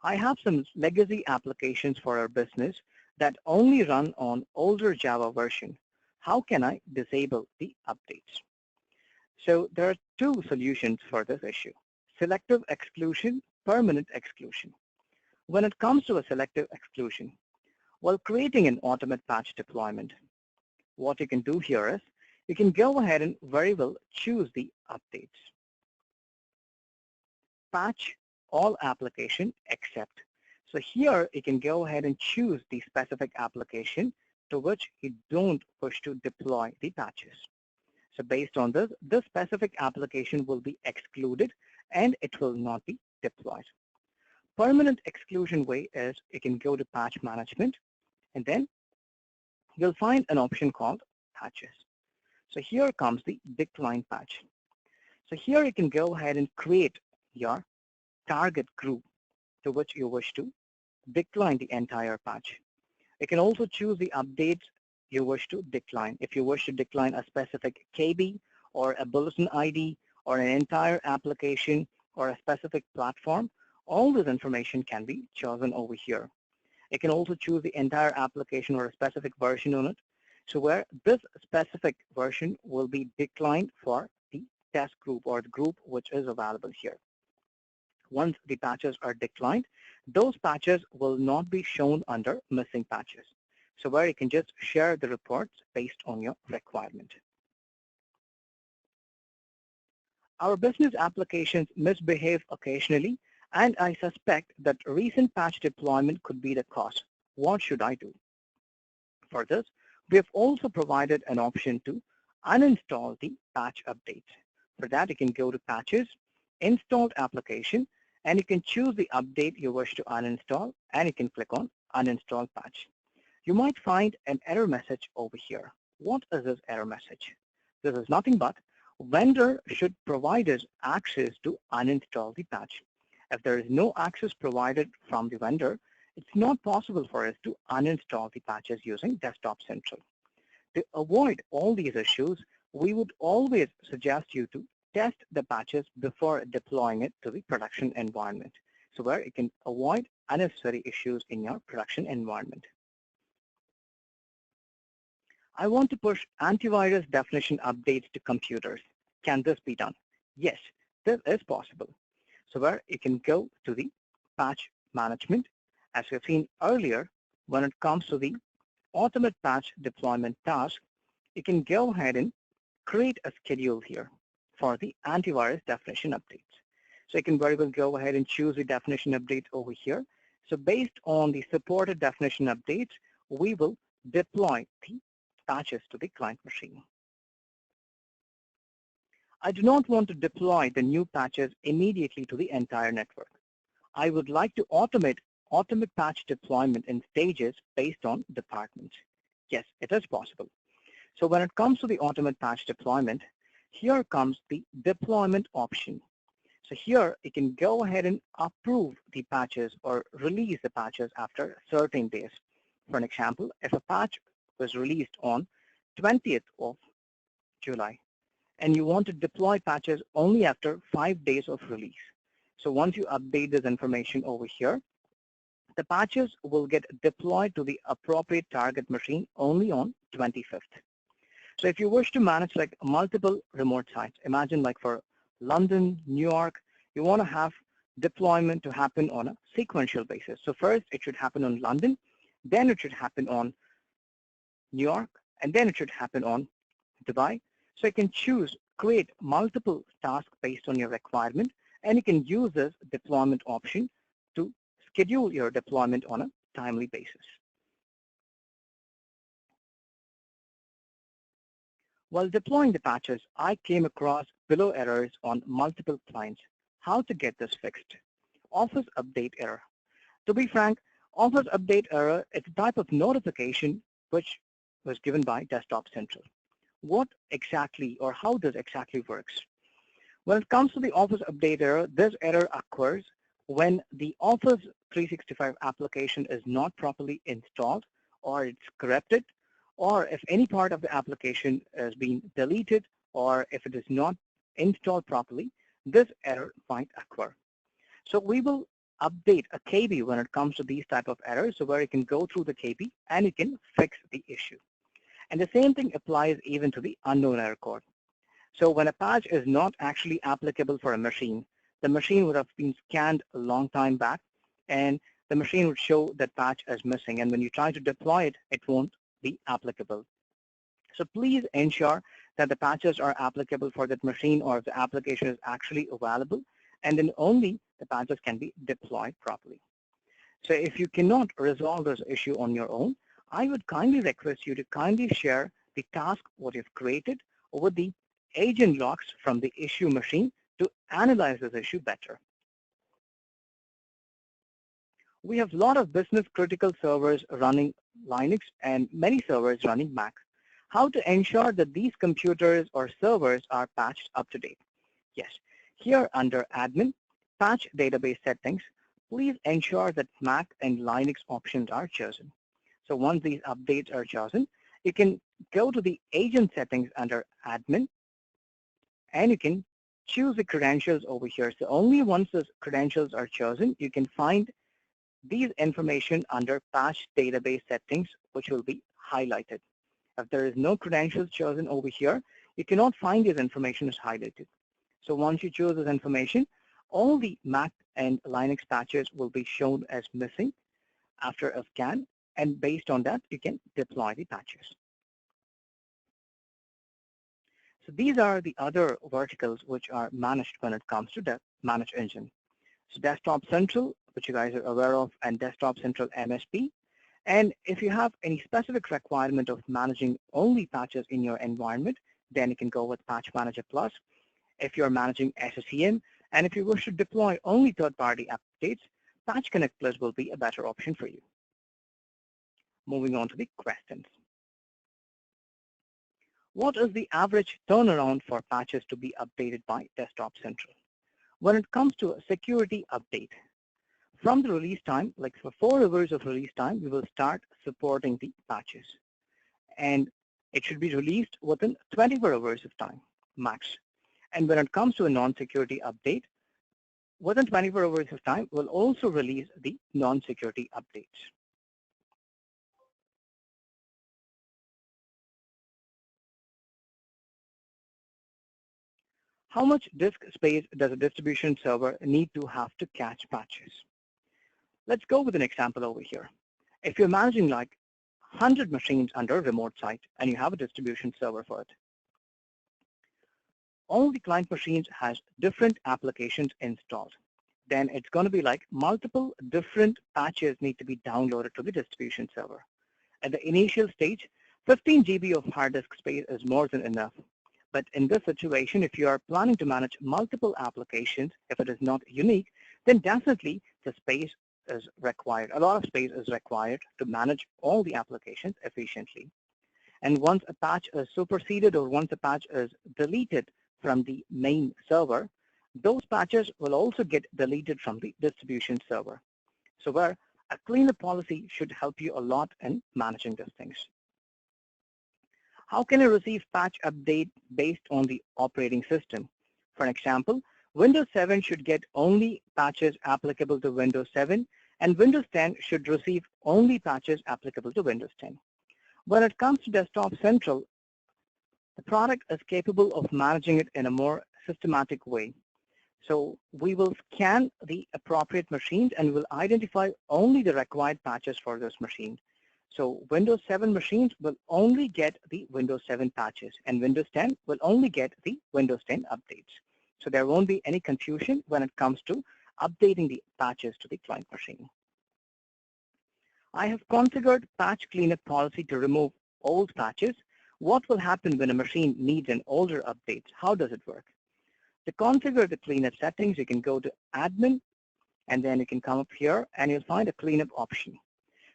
I have some legacy applications for our business that only run on older Java version. How can I disable the updates? So there are 2 solutions for this issue. selective exclusion, permanent exclusion. When it comes to a selective exclusion, while creating an automated patch deployment, what you can do here is you can go ahead and very well choose the updates. Patch all application except. So here you can go ahead and choose the specific application to which you don't wish to deploy the patches. So based on this specific application will be excluded and it will not be deployed. Permanent exclusion way is you can go to patch management and then you'll find an option called patches. So here comes the decline patch. So here you can go ahead and create your target group to which you wish to decline the entire patch. You can also choose the updates you wish to decline. If you wish to decline a specific KB or a bulletin ID or an entire application or a specific platform, all this information can be chosen over here. You can also choose the entire application or a specific version on it. So where this specific version will be declined for the test group or the group which is available here. Once the patches are declined, those patches will not be shown under missing patches. So where you can just share the reports based on your requirement. Our business applications misbehave occasionally, and I suspect that recent patch deployment could be the cause. What should I do? For this, we have also provided an option to uninstall the patch updates. For that, you can go to Patches, Installed Application, and you can choose the update you wish to uninstall, and you can click on Uninstall Patch. You might find an error message over here. What is this error message? This is nothing but vendor should provide us access to uninstall the patch. If there is no access provided from the vendor, it's not possible for us to uninstall the patches using Desktop Central. To avoid all these issues, we would always suggest you to test the patches before deploying it to the production environment, so where you can avoid unnecessary issues in your production environment. I want to push antivirus definition updates to computers. Can this be done? Yes, this is possible. So where you can go to the patch management. As we've seen earlier, when it comes to the automated patch deployment task, you can go ahead and create a schedule here for the antivirus definition updates. So you can very well go ahead and choose the definition update over here. So based on the supported definition updates, we will deploy the patches to the client machine. I do not want to deploy the new patches immediately to the entire network. I would like to automate patch deployment in stages based on departments. Yes, it is possible. So when it comes to the automate patch deployment, here comes the deployment option. So here you can go ahead and approve the patches or release the patches after certain days. For an example, if a patch was released on 20th of July, and you want to deploy patches only after 5 days of release. So once you update this information over here, the patches will get deployed to the appropriate target machine only on 25th. So if you wish to manage like multiple remote sites, imagine like for London, New York, you want to have deployment to happen on a sequential basis. So first it should happen on London, then it should happen on New York, and then it should happen on Dubai. So you can choose, create multiple tasks based on your requirement, and you can use this deployment option to schedule your deployment on a timely basis. While deploying the patches, I came across below errors on multiple clients. How to get this fixed? Office update error. To be frank, Office update error is a type of notification which was given by Desktop Central. What exactly or how this exactly works? When it comes to the Office update error, this error occurs when the Office 365 application is not properly installed or it's corrupted, or if any part of the application is being deleted, or if it is not installed properly, this error might occur. So we will update a KB when it comes to these type of errors, so where you can go through the KB and you can fix the issue. And the same thing applies even to the unknown error code. So when a patch is not actually applicable for a machine, the machine would have been scanned a long time back, and the machine would show that patch as missing. And when you try to deploy it, it won't be applicable. So please ensure that the patches are applicable for that machine, or if the application is actually available, and then only the patches can be deployed properly. So if you cannot resolve this issue on your own, I would kindly request you to kindly share the task what you've created over the agent logs from the issue machine to analyze this issue better. We have a lot of business critical servers running Linux and many servers running Mac. How to ensure that these computers or servers are patched up to date? Yes, here under admin, patch database settings, please ensure that Mac and Linux options are chosen. So once these updates are chosen, you can go to the agent settings under admin, and you can choose the credentials over here. So only once those credentials are chosen, you can find these information under patch database settings, which will be highlighted. If there is no credentials chosen over here, you cannot find this information as highlighted. So once you choose this information, all the Mac and Linux patches will be shown as missing after a scan, and based on that, you can deploy the patches. So these are the other verticals which are managed when it comes to the ManageEngine. So Desktop Central, which you guys are aware of, and Desktop Central MSP. And if you have any specific requirement of managing only patches in your environment, then you can go with Patch Manager Plus. If you're managing SCCM, and if you wish to deploy only third-party updates, Patch Connect Plus will be a better option for you. Moving on to the questions. What is the average turnaround for patches to be updated by Desktop Central? When it comes to a security update, from the release time, like for 4 hours of release time, we will start supporting the patches. And it should be released within 24 hours of time, max. And when it comes to a non-security update, within 24 hours of time, we'll also release the non-security updates. How much disk space does a distribution server need to have to catch patches? Let's go with an example over here. If you're managing like 100 machines under a remote site and you have a distribution server for it, all the client machines has different applications installed. Then it's going to be like multiple different patches need to be downloaded to the distribution server. At the initial stage, 15 GB of hard disk space is more than enough. But in this situation, if you are planning to manage multiple applications, if it is not unique, then definitely the space is required. A lot of space is required to manage all the applications efficiently. And once a patch is superseded or once a patch is deleted from the main server, those patches will also get deleted from the distribution server. So where a cleanup policy should help you a lot in managing these things. How can you receive patch update based on the operating system? For example, Windows 7 should get only patches applicable to Windows 7, and Windows 10 should receive only patches applicable to Windows 10. When it comes to Desktop Central, the product is capable of managing it in a more systematic way. So we will scan the appropriate machines and will identify only the required patches for this machine. So Windows 7 machines will only get the Windows 7 patches, and Windows 10 will only get the Windows 10 updates. So there won't be any confusion when it comes to updating the patches to the client machine. I have configured patch cleanup policy to remove old patches. What will happen when a machine needs an older update? How does it work? To configure the cleanup settings, you can go to admin, and then you can come up here and you'll find a cleanup option.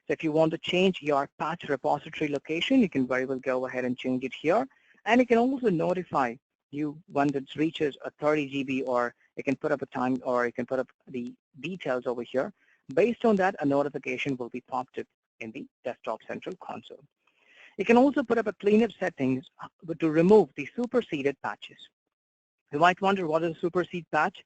So if you want to change your patch repository location, you can very well go ahead and change it here. And you can also notify you when it reaches a 30 GB, or you can put up a time, or you can put up the details over here. Based on that, a notification will be popped up in the Desktop Central console. You can also put up a cleanup settings to remove the superseded patches. You might wonder, what is a supersede patch?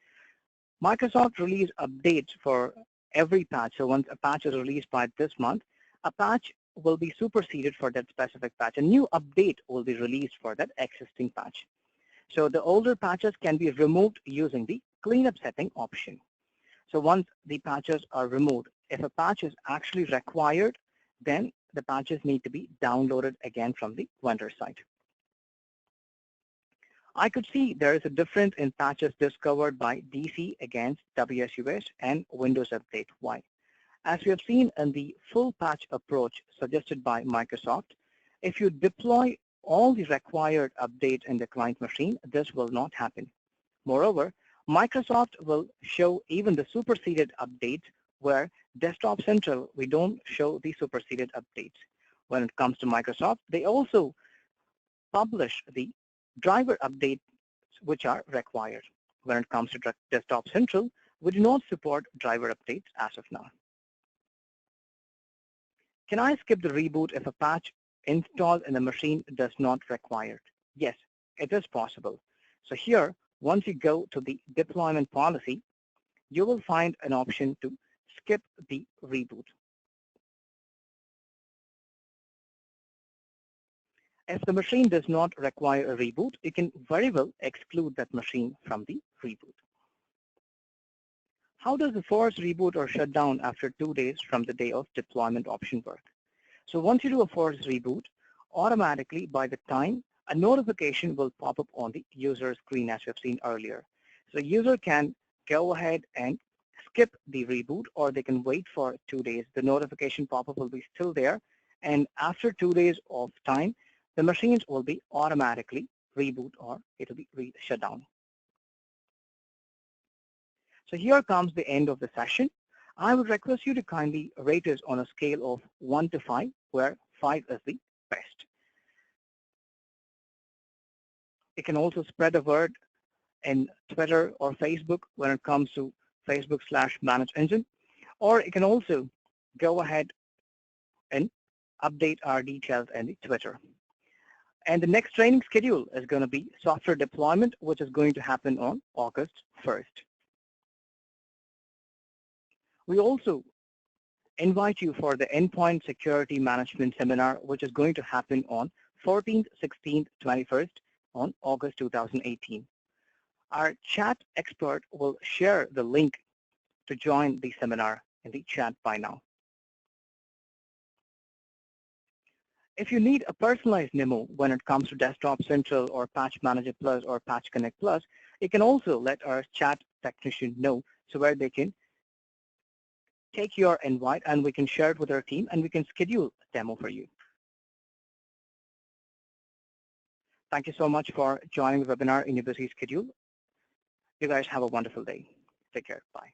Microsoft release updates for every patch. So once a patch is released by this month, a patch will be superseded for that specific patch. A new update will be released for that existing patch. So the older patches can be removed using the cleanup setting option. So once the patches are removed, if a patch is actually required, then the patches need to be downloaded again from the vendor site. I could see there is a difference in patches discovered by DC against WSUS and Windows Update Y. As we have seen in the full patch approach suggested by Microsoft, if you deploy all the required updates in the client machine, this will not happen. Moreover, Microsoft will show even the superseded updates where Desktop Central, we don't show the superseded updates. When it comes to Microsoft, they also publish the driver updates which are required. When it comes to Desktop Central, we do not support driver updates as of now. Can I skip the reboot if a patch installed in the machine does not require it? Yes, it is possible. So here, once you go to the deployment policy, you will find an option to skip the reboot. If the machine does not require a reboot, you can very well exclude that machine from the reboot. How does the force reboot or shutdown after 2 days from the day of deployment option work? So once you do a force reboot, automatically by the time a notification will pop up on the user screen as we have seen earlier. So user can go ahead and skip the reboot, or they can wait for 2 days. The notification pop-up will be still there, and after 2 days of time, the machines will be automatically reboot or it will be shut down. So here comes the end of the session. I would request you to kindly rate us on a scale of 1 to 5, where 5 is the best. You can also spread the word in Twitter or Facebook when it comes to Facebook/ManageEngine, or you can also go ahead and update our details in the Twitter. And the next training schedule is going to be software deployment, which is going to happen on August 1st. We also invite you for the Endpoint Security Management Seminar, which is going to happen on 14th, 16th, 21st on August 2018. Our chat expert will share the link to join the seminar in the chat by now. If you need a personalized memo when it comes to Desktop Central or Patch Manager Plus or Patch Connect Plus, you can also let our chat technician know, so where they can take your invite and we can share it with our team and we can schedule a demo for you. Thank you so much for joining the webinar in your busy schedule. You guys have a wonderful day. Take care. Bye.